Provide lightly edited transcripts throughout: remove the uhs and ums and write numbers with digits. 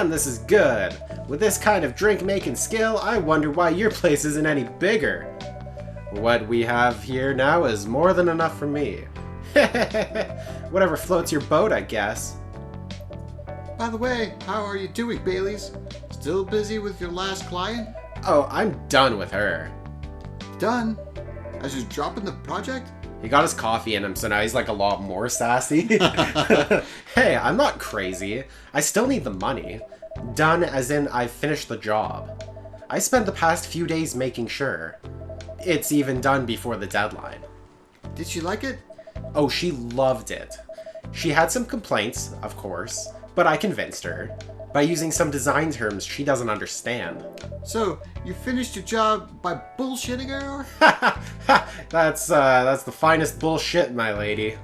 man, this is good. With this kind of drink-making skill, I wonder why your place isn't any bigger. What we have here now is more than enough for me. Whatever floats your boat, I guess. By the way, how are you doing, Baileys? Still busy with your last client? Oh, I'm done with her. Done? As you're dropping the project? He got his coffee in him, so now he's like a lot more sassy. Hey, I'm not crazy. I still need the money. Done as in I've finished the job. I spent the past few days making sure. It's even done before the deadline. Did she like it? Oh, she loved it. She had some complaints, of course, but I convinced her. By using some design terms she doesn't understand. So, you finished your job by bullshitting her? That's the finest bullshit, my lady.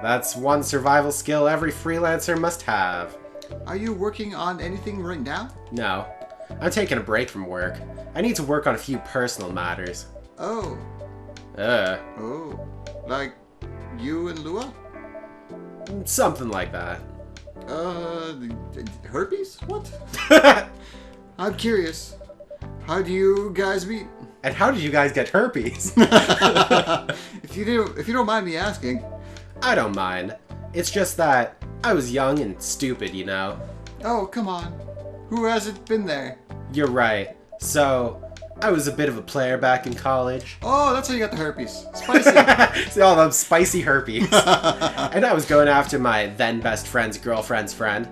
That's one survival skill every freelancer must have. Are you working on anything right now? No. I'm taking a break from work. I need to work on a few personal matters. Oh. Oh. Like you and Lua? Something like that. Herpes? What? I'm curious. How do you guys meet? And how did you guys get herpes? If you don't mind me asking. I don't mind. It's just that I was young and stupid, you know. Oh, come on. Who hasn't been there? You're right. So, I was a bit of a player back in college. Oh, that's how you got the herpes. Spicy. See all them spicy herpes. And I was going after my then best friend's girlfriend's friend.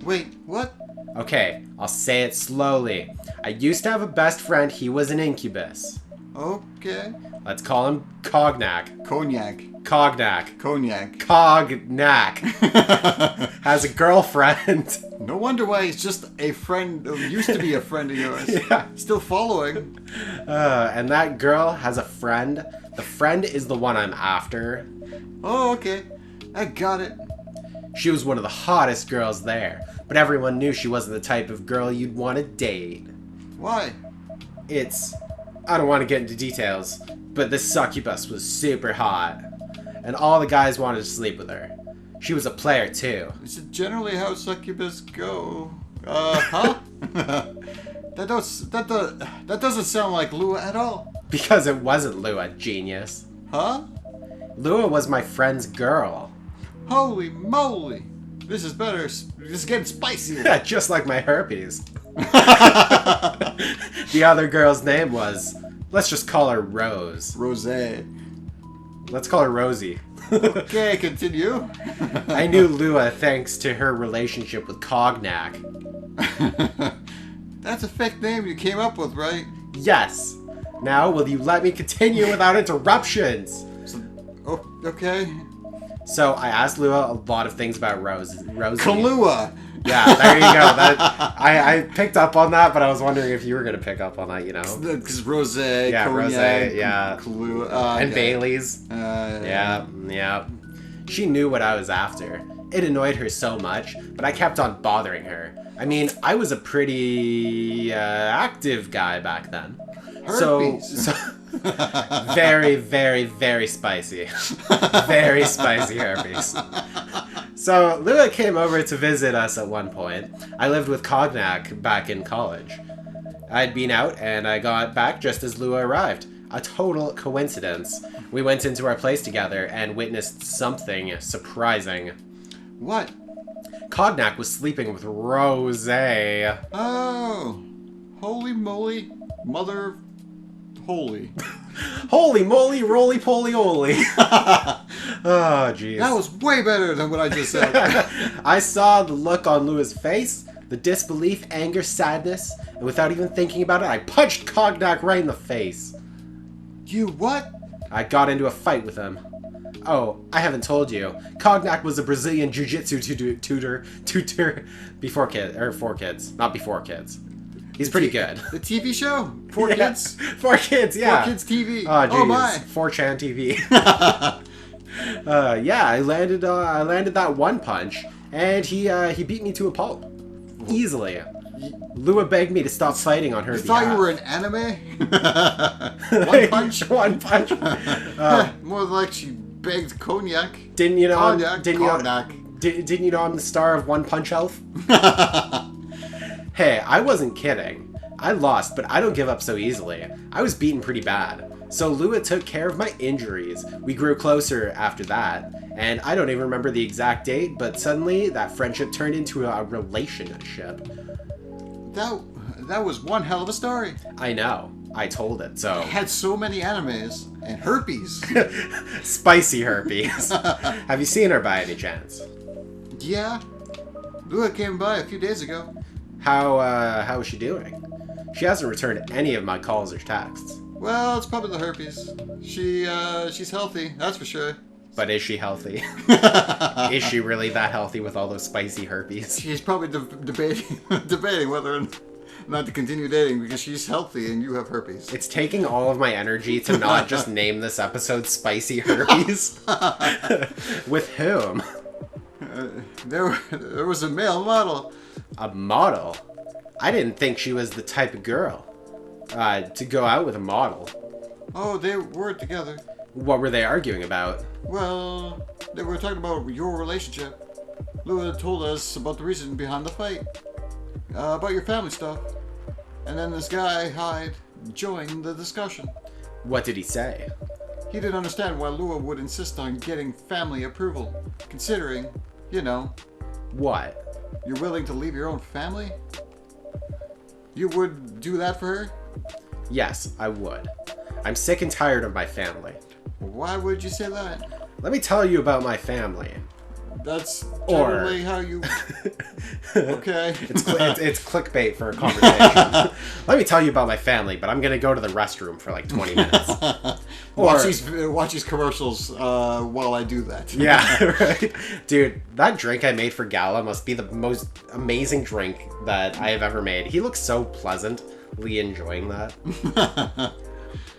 Wait, what? Okay, I'll say it slowly. I used to have a best friend, he was an incubus. Okay. Let's call him Cognac. Cognac. Cognac. Cognac. Cognac. Has a girlfriend. No wonder why he's just a friend, used to be a friend of yours. Yeah. Still following. And that girl has a friend. The friend is the one I'm after. Oh, okay. I got it. She was one of the hottest girls there, but everyone knew she wasn't the type of girl you'd want to date. Why? I don't want to get into details, but this succubus was super hot, and all the guys wanted to sleep with her. She was a player too. Is it generally how succubus go? Huh? That doesn't sound like Lua at all. Because it wasn't Lua, genius. Huh? Lua was my friend's girl. Holy moly! This is better. This is getting spicier. Yeah, just like my herpes. The other girl's name was, let's just call her Rose. Rosé. Let's call her Rosie. Okay, continue. I knew Lua thanks to her relationship with Cognac. That's a fake name you came up with, right? Yes. Now, will you let me continue without interruptions? Oh, okay. So, I asked Lua a lot of things about Rosie. Kahlua. Yeah, there you go. I picked up on that, but I was wondering if you were going to pick up on that, you know? Because Rosé, Yeah, Cognac, Rosé, yeah. Kahlua. And Bailey's. Yeah. She knew what I was after. It annoyed her so much, but I kept on bothering her. I mean, I was a pretty active guy back then. Herpes. So very, very, very spicy. Very spicy herpes. So Lua came over to visit us at one point. I lived with Cognac back in college. I'd been out and I got back just as Lua arrived. A total coincidence. We went into our place together and witnessed something surprising. What? Cognac was sleeping with Rosé. Oh. Holy moly. Mother... Holy. Holy moly, roly poly oly. Oh, jeez. That was way better than what I just said. I saw the look on Lua's face, the disbelief, anger, sadness, and without even thinking about it, I punched Cognac right in the face. You what? I got into a fight with him. Oh, I haven't told you. Cognac was a Brazilian jiu-jitsu tutor before kids, or for kids, not before kids. He's pretty good. The TV show? For kids? For kids, yeah. For kids TV. Oh, oh my. 4chan TV. Yeah, I landed that one punch, and he beat me to a pulp. Easily. Lua begged me to stop fighting on her behalf. Thought you were in anime? One punch? One punch. More like she begged Cognac. Didn't you know? Cognac. Didn't you know I'm the star of One Punch Elf? Hey, I wasn't kidding. I lost, but I don't give up so easily. I was beaten pretty bad. So Lua took care of my injuries. We grew closer after that. And I don't even remember the exact date, but suddenly that friendship turned into a relationship. That was one hell of a story. I know. I told it, so... It had so many animes and herpes. Spicy herpes. Have you seen her by any chance? Yeah. Lua came by a few days ago. How is she doing? She hasn't returned any of my calls or texts. Well, it's probably the herpes. She's healthy, that's for sure. But is she healthy? Is she really that healthy with all those spicy herpes? She's probably debating whether or not to continue dating because she's healthy and you have herpes. It's taking all of my energy to not just name this episode Spicy Herpes. With whom? There was a male model. A model? I didn't think she was the type of girl to go out with a model. Oh, they were together. What were they arguing about? Well, they were talking about your relationship. Lua told us about the reason behind the fight. About your family stuff. And then this guy, Hyde, joined the discussion. What did he say? He didn't understand why Lua would insist on getting family approval, considering, you know... What? You're willing to leave your own family? You would do that for her? Yes, I would. I'm sick and tired of my family. Why would you say that? Let me tell you about my family. That's generally how you... Okay. It's clickbait for a conversation. Let me tell you about my family, but I'm gonna go to the restroom for like 20 minutes. Watch these commercials while I do that. Yeah, right. Dude, that drink I made for Gala must be the most amazing drink that I have ever made. He looks so pleasantly enjoying that.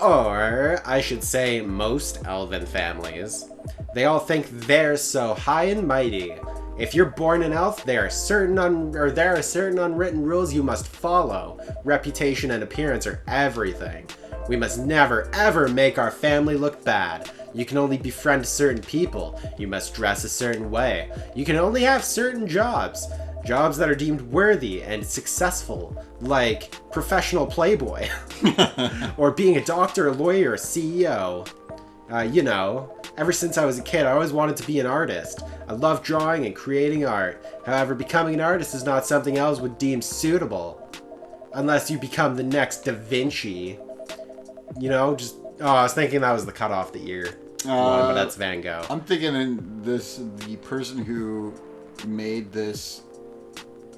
Or, I should say, most elven families. They all think they're so high and mighty. If you're born an elf, there are certain unwritten rules you must follow. Reputation and appearance are everything. We must never, ever make our family look bad. You can only befriend certain people. You must dress a certain way. You can only have certain jobs. Jobs that are deemed worthy and successful, like professional playboy. Or being a doctor, a lawyer, a CEO. You know, ever since I was a kid, I always wanted to be an artist. I love drawing and creating art. However, becoming an artist is not something else would deem suitable. Unless you become the next Da Vinci. You know, just... Oh, I was thinking that was the cut off the ear one, but that's Van Gogh. I'm thinking the person who made this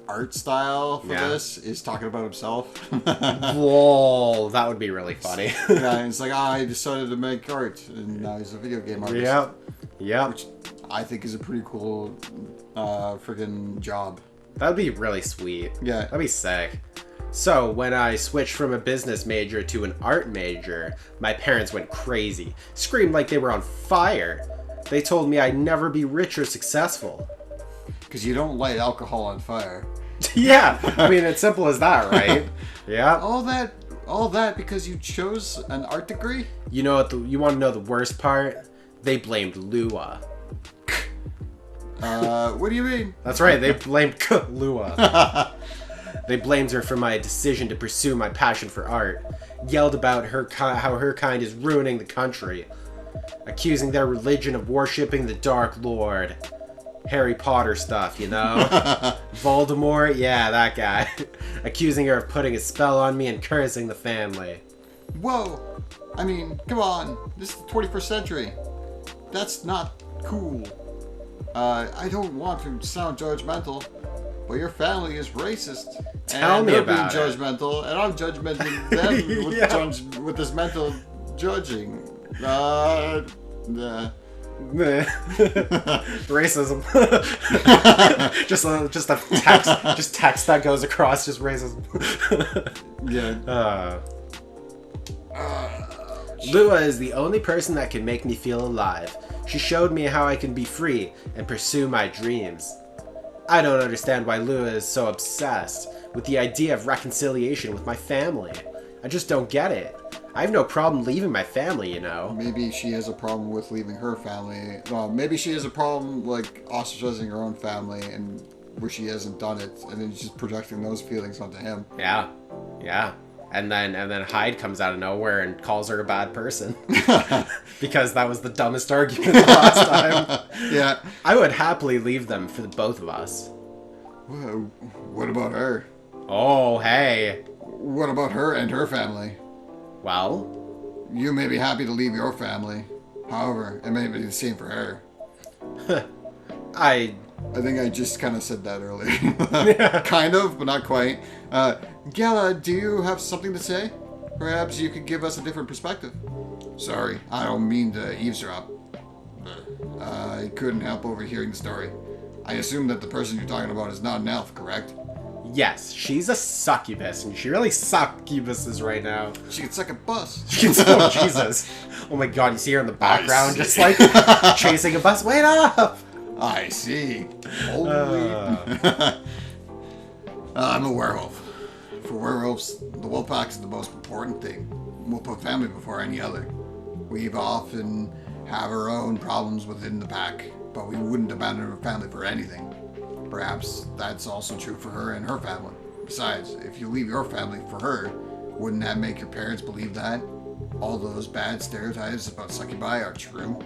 art style for this is talking about himself. Whoa, that would be really funny. Yeah, and it's like, I decided to make art, and now he's a video game artist. Yep. Which I think is a pretty cool freaking job. That'd be really sweet. Yeah. That'd be sick. So, when I switched from a business major to an art major, my parents went crazy, screamed like they were on fire. They told me I'd never be rich or successful. Because you don't light alcohol on fire. Yeah, I mean, it's simple as that, right? Yeah. All that because you chose an art degree? You know what? You want to know the worst part? They blamed Lua. What do you mean? That's right, they blamed Lua. They blamed her for my decision to pursue my passion for art. Yelled about how her kind is ruining the country. Accusing their religion of worshipping the Dark Lord. Harry Potter stuff, you know? Voldemort? Yeah, that guy. Accusing her of putting a spell on me and cursing the family. Whoa! I mean, come on. This is the 21st century. That's not cool. I don't want to sound judgmental, but your family is racist. Tell me about it. They're being judgmental, and I'm judgmenting them with this mental judging. Racism. just text that goes across just racism. Yeah. Lua is the only person that can make me feel alive. She showed me how I can be free and pursue my dreams. I don't understand why Lua is so obsessed with the idea of reconciliation with my family. I just don't get it. I have no problem leaving my family, you know. Maybe she has a problem with leaving her family. Well, maybe she has a problem like ostracizing her own family and where she hasn't done it, and then she's projecting those feelings onto him. Yeah. And then Hyde comes out of nowhere and calls her a bad person. Because that was the dumbest argument the last time. Yeah. I would happily leave them for the both of us. Well, what about her? Oh, hey. What about her and her family? Well? You may be happy to leave your family. However, it may be the same for her. I think I just kind of said that earlier. Yeah. Kind of, but not quite. Gala, do you have something to say? Perhaps you could give us a different perspective. Sorry, I don't mean to eavesdrop. But I couldn't help overhearing the story. I assume that the person you're talking about is not an elf, correct? Yes, she's a succubus, and she really succubuses right now. She can suck a bus. Oh, Jesus. Oh my god, you see her in the background just like chasing a bus. Wait up! I see. Holy. I'm a werewolf. For werewolves, the wolf pack is the most important thing. We'll put family before any other. We've often have our own problems within the pack, but we wouldn't abandon our family for anything. Perhaps that's also true for her and her family. Besides, if you leave your family for her, wouldn't that make your parents believe that? All those bad stereotypes about succubi are true?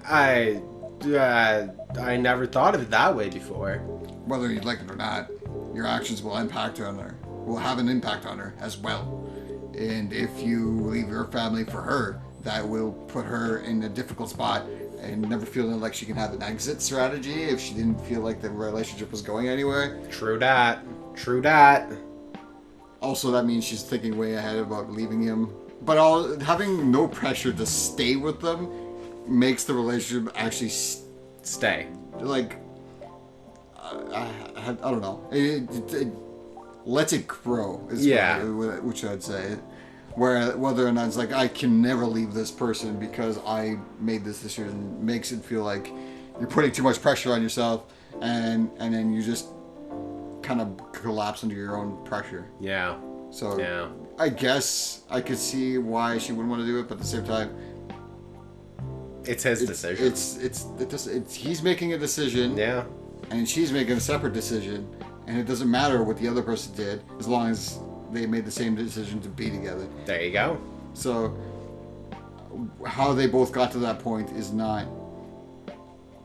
I never thought of it that way before. Whether you like it or not, your actions will have an impact on her as well. And if you leave your family for her, that will put her in a difficult spot and never feeling like she can have an exit strategy if she didn't feel like the relationship was going anywhere. True dat. Also, that means she's thinking way ahead about leaving him. But having no pressure to stay with them makes the relationship actually stay. Like, I don't know. It lets it grow. Is which I'd say. Whether or not it's like, I can never leave this person because I made this decision, makes it feel like you're putting too much pressure on yourself, and then you just kind of collapse under your own pressure. Yeah. So yeah. I guess I could see why she wouldn't want to do it, but at the same time, it's his decision. He's making a decision. Yeah. And she's making a separate decision, and it doesn't matter what the other person did as long as they made the same decision to be together. There you go. So how they both got to that point is not...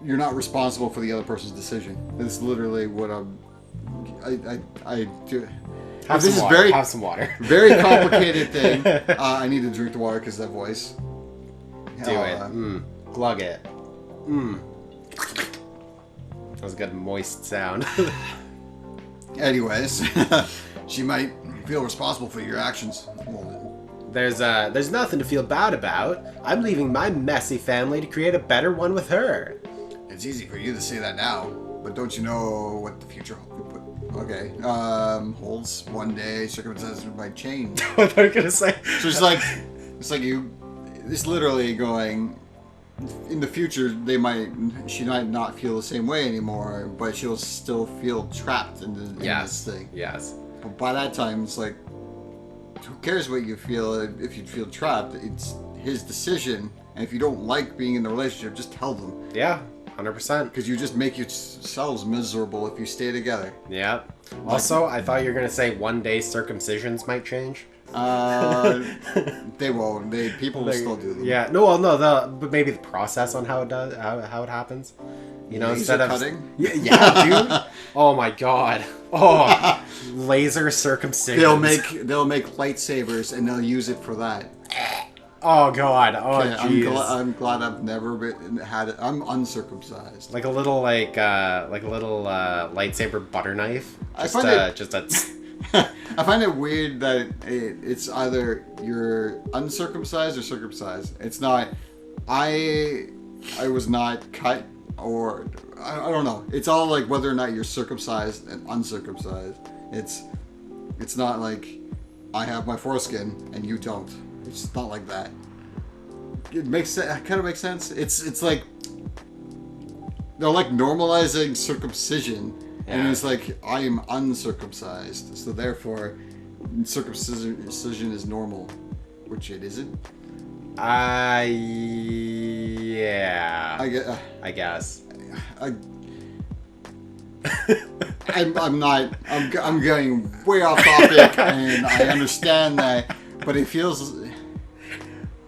You're not responsible for the other person's decision. It's literally what I do. Have some water. Have some water. Very complicated thing. I need to drink the water because of that voice. Do it. Glug it. That was a good moist sound. Anyways, she might feel responsible for your actions. There's nothing to feel bad about. I'm leaving my messy family to create a better one with her. It's easy for you to say that now, but don't you know what the future holds? One day circumstances might change. What are you gonna say? So it's literally going. In the future, she might not feel the same way anymore, but she'll still feel trapped in this thing. Yes. But by that time, it's like, who cares what you feel? If you feel trapped, it's his decision. And if you don't like being in the relationship, just tell them. Yeah, 100%. Because you just make yourselves miserable if you stay together. Yeah. Also, I thought you were gonna say one day circumcisions might change. They won't. People will still do them. Yeah. But maybe the process on how it does, how it happens. You know, laser instead of cutting. Yeah, dude. Oh my god. Oh, laser circumcision. They'll make lightsabers and they'll use it for that. Oh god. Oh jeez. I'm glad I've never had it. I'm uncircumcised. Like a little lightsaber butter knife. I find it weird that it's either you're uncircumcised or circumcised. It's not. I was not cut, or I don't know. It's all like whether or not you're circumcised and uncircumcised. It's not like I have my foreskin and you don't. It's just not like that. It kind of makes sense. It's like they're like normalizing circumcision. Yeah. And it's like, I am uncircumcised, so therefore circumcision is normal, which it isn't. Yeah. I guess. I'm going way off topic, and I understand that, but it feels.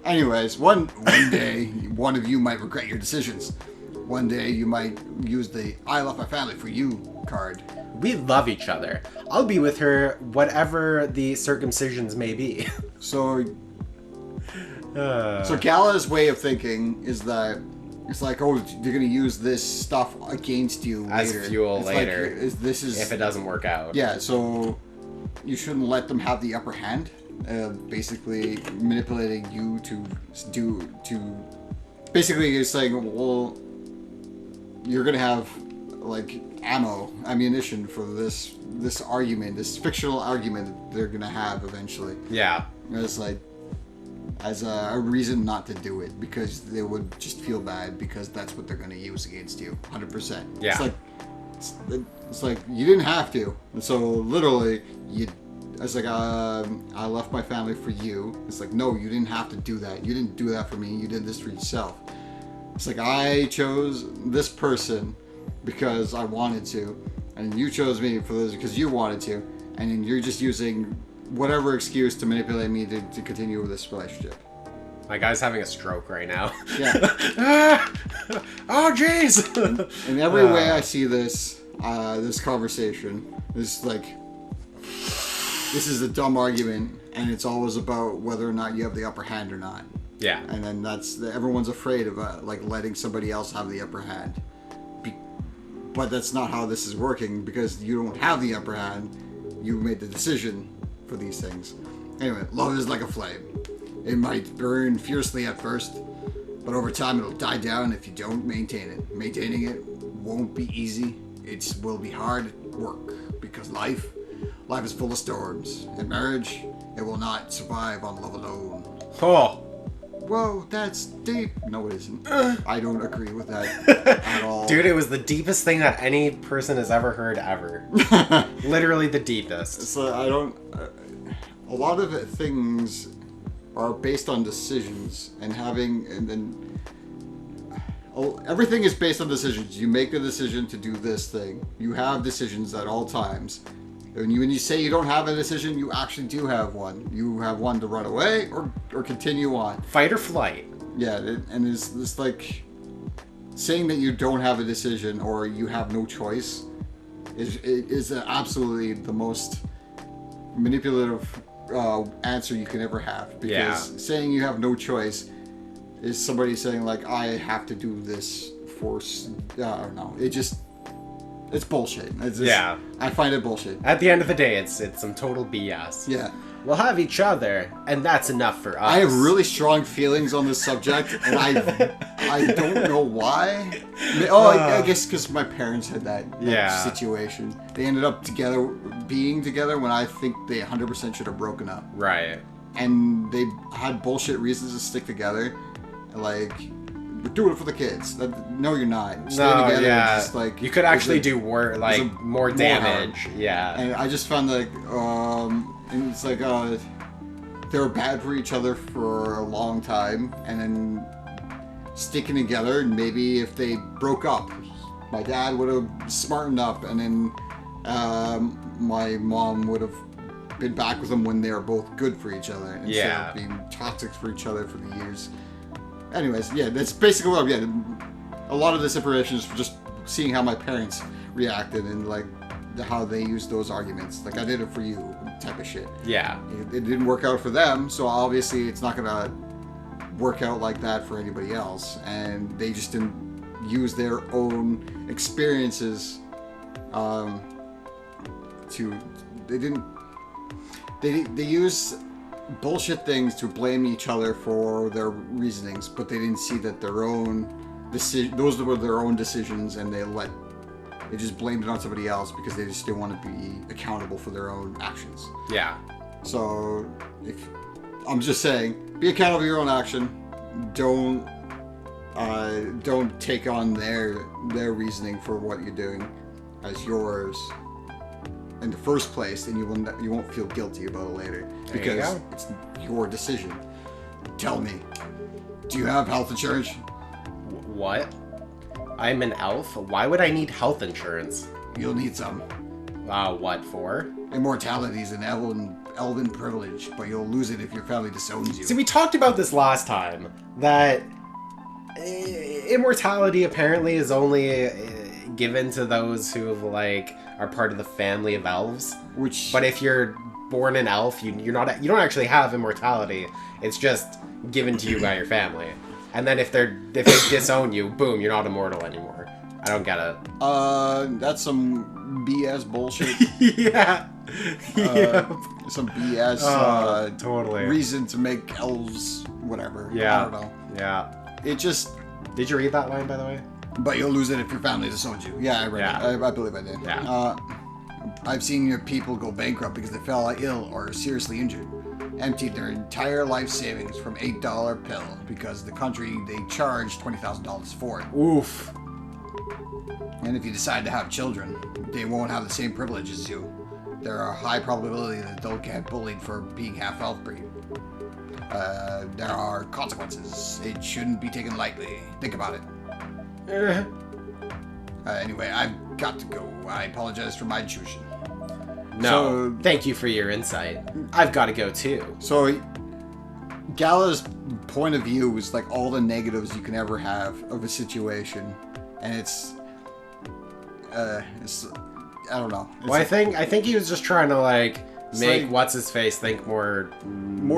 Anyways, one day, one of you might regret your decisions. One day, you might use the "I left my family for you" card. We love each other. I'll be with her, whatever the circumcisions may be. So Gala's way of thinking is that it's like, oh, you're gonna use this stuff against you as later. fuel it's later. Like, this is if it doesn't work out. Yeah, so you shouldn't let them have the upper hand. Basically manipulating you to basically you're saying, well, you're gonna have like ammunition for this argument, this fictional argument that they're gonna have eventually. Yeah. It's like as a reason not to do it, because they would just feel bad because that's what they're gonna use against you, 100%. Yeah. It's like you didn't have to. And so literally it's like, I left my family for you. It's like, no, you didn't have to do that. You didn't do that for me. You did this for yourself. It's like, I chose this person because I wanted to, and you chose me for this because you wanted to, and then you're just using whatever excuse to manipulate me to continue with this relationship. My guy's having a stroke right now. Yeah. Oh, jeez. In every way I see this conversation, this is a dumb argument, and it's always about whether or not you have the upper hand or not. Yeah. And then everyone's afraid of letting somebody else have the upper hand. But that's not how this is working, because you don't have the upper hand. You made the decision for these things. Anyway, love is like a flame. It might burn fiercely at first, but over time it'll die down if you don't maintain it. Maintaining it won't be easy. It will be hard work, because life is full of storms. In marriage, it will not survive on love alone. Oh. Whoa, that's deep. No, it isn't. I don't agree with that at all. Dude, it was the deepest thing that any person has ever heard ever. Literally the deepest. So I don't... a lot of things are based on decisions and then everything is based on decisions. You make the decision to do this thing. You have decisions at all times. When you say you don't have a decision, you actually do have one. You have one to run away or continue on. Fight or flight. Yeah, and it's this like saying that you don't have a decision or you have no choice is absolutely the most manipulative answer you can ever have. Because saying you have no choice is somebody saying like, I have to do this for I don't know. It's bullshit. I find it bullshit. At the end of the day, it's some total BS. Yeah. We'll have each other, and that's enough for us. I have really strong feelings on this subject, and I don't know why. I guess because my parents had that situation. They ended up being together when I think they 100% should have broken up. Right. And they had bullshit reasons to stick together. Like, we're doing it for the kids. No, you're not. Staying together. Yeah. Just, like, you could actually do more damage. Yeah. And I just found and it's like they were bad for each other for a long time, and then sticking together. And maybe if they broke up, my dad would have smartened up, and then my mom would have been back with them when they were both good for each other instead of being toxic for each other for the years. Anyways, that's basically what I'm getting. A lot of this information is just seeing how my parents reacted and like how they used those arguments. Like, I did it for you type of shit. Yeah. It didn't work out for them, so obviously it's not gonna work out like that for anybody else. And they just didn't use their own experiences they use bullshit things to blame each other for their reasonings, but they didn't see that those were their own decisions, and they just blamed it on somebody else because they just didn't want to be accountable for their own actions. Yeah. So I'm just saying, be accountable for your own action. Don't take on their reasoning for what you're doing as yours. in the first place, and you won't feel guilty about it later because it's your decision. Tell me, do you have health insurance? What? I'm an elf? Why would I need health insurance? You'll need some. What for? Immortality is an elven privilege, but you'll lose it if your family disowns you. See, we talked about this last time, that immortality apparently is only given to those who, like, are part of the family of elves. But if you're born an elf, you don't actually have immortality. It's just given to you by your family. And then if they disown you, boom, you're not immortal anymore. I don't get it. That's some BS bullshit. Yeah. Some BS totally reason to make elves whatever. Yeah. I don't know. Yeah. It just... Did you read that line, by the way? But you'll lose it if your family disowns you. Yeah, I read it. I believe I did. Yeah. I've seen your people go bankrupt because they fell ill or seriously injured. Emptied their entire life savings from $8 pill because the country they charged $20,000 for it. Oof. And if you decide to have children, they won't have the same privilege as you. There are a high probability that they'll get bullied for being half elf breed. There are consequences. It shouldn't be taken lightly. Think about it. Anyway, I've got to go. I apologize for my intrusion. No, thank you for your insight. I've got to go too. So, Gala's point of view is like all the negatives you can ever have of a situation, and it's I don't know. Well, I think he was just trying to make what's his face think more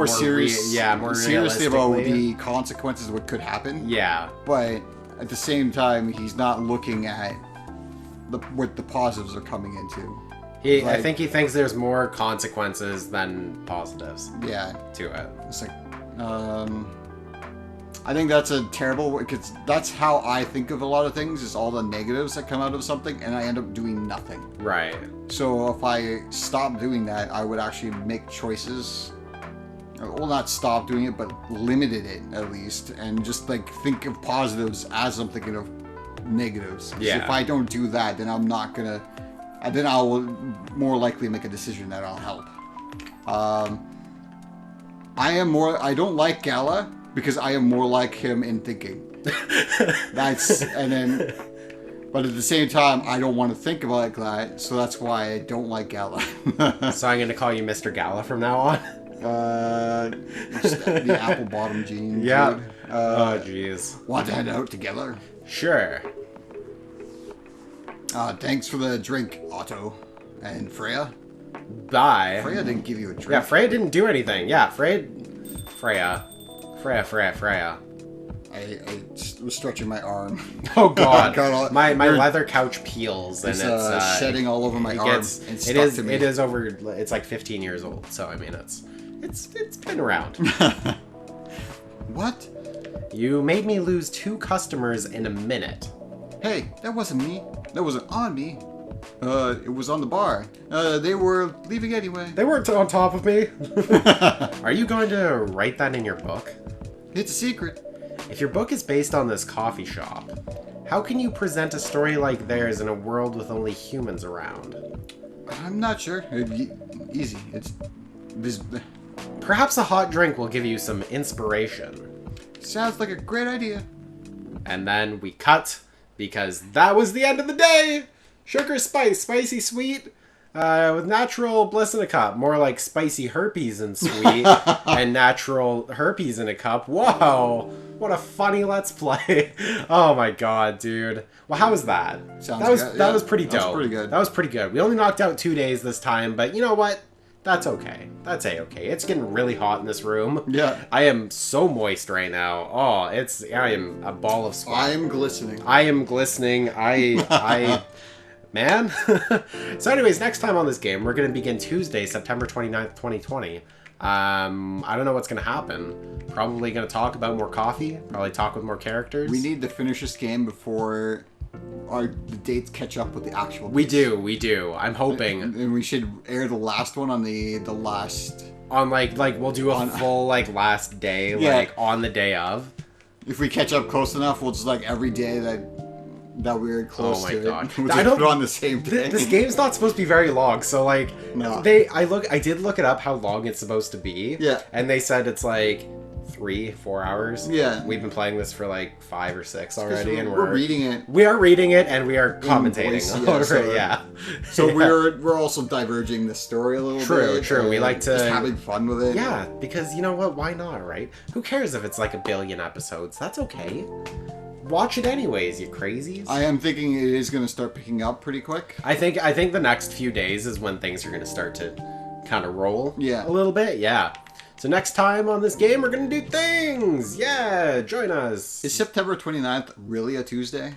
serious. More seriously about the consequences of what could happen. Yeah, but at the same time, he's not looking at what the positives are coming into. I think he thinks there's more consequences than positives. Yeah, to it. It's like, I think that's a terrible, because that's how I think of a lot of things, is all the negatives that come out of something, and I end up doing nothing. Right. So if I stopped doing that, I would actually make choices. Well, not stop doing it, but limited it at least, and just like think of positives as I'm thinking of negatives. Yeah. If I don't do that, then I'm not gonna. Then I will more likely make a decision that I'll help. I don't like Gala because I am more like him in thinking. But at the same time, I don't want to think about that, so that's why I don't like Gala. So I'm going to call you Mr. Gala from now on? The apple bottom jeans. Yeah. Dude. Oh, jeez. Want to head out together? Sure. Thanks for the drink, Otto. And Freya? Bye. Freya didn't give you a drink. Yeah, Freya didn't do anything. Yeah, Freya. I was stretching my arm. Oh, God. my leather couch peels, and it's shedding all over my arm. It is over. It's like 15 years old, so I mean, it's been around. What? You made me lose 2 customers in a minute. Hey, that wasn't me. That wasn't on me. It was on the bar. They were leaving anyway. They weren't on top of me. Are you going to write that in your book? It's a secret. If your book is based on this coffee shop, how can you present a story like theirs in a world with only humans around? I'm not sure. Easy. Perhaps a hot drink will give you some inspiration. Sounds like a great idea. And then we cut, because that was the end of the day! Sugar spice, spicy sweet, with natural bliss in a cup. More like spicy herpes and sweet, and natural herpes in a cup. Whoa! What a funny Let's Play. Oh my god, dude. Well, how was that? That was pretty dope. That was pretty good. That was pretty good. We only knocked out 2 days this time, but you know what? That's okay. That's A-okay. It's getting really hot in this room. Yeah. I am so moist right now. Oh, I am a ball of sweat. I am glistening. Man. So anyways, next time on this game, we're going to begin Tuesday, September 29th, 2020. I don't know what's going to happen. Probably going to talk about more coffee. Probably talk with more characters. We need to finish this game before the dates catch up with the actual dates. We do. I'm hoping. And we should air the last one on the last... On like we'll do a full last day, on the day of. If we catch up close enough, we'll just every day that that we're close Oh my to God. it. We I just don't- put on the same thing. This game's not supposed to be very long, so like No. I did look it up how long it's supposed to be. Yeah. And they said it's like 3-4 hours. Yeah. We've been playing this for like 5 or 6 already, and we're reading it. We are reading it and we are commentating voice, over so- it. Yeah. So Yeah. we're also diverging the story a little True, bit. true. We like to- just having fun with it. Yeah, because you know what? Why not, right? Who cares if it's like 1 billion episodes? That's okay. Watch it anyways, you crazies. I am thinking it is going to start picking up pretty quick. I think the next few days is when things are going to start to kind of roll. Yeah. A little bit, yeah. So next time on this game, we're going to do things. Yeah, join us. Is September 29th really a Tuesday?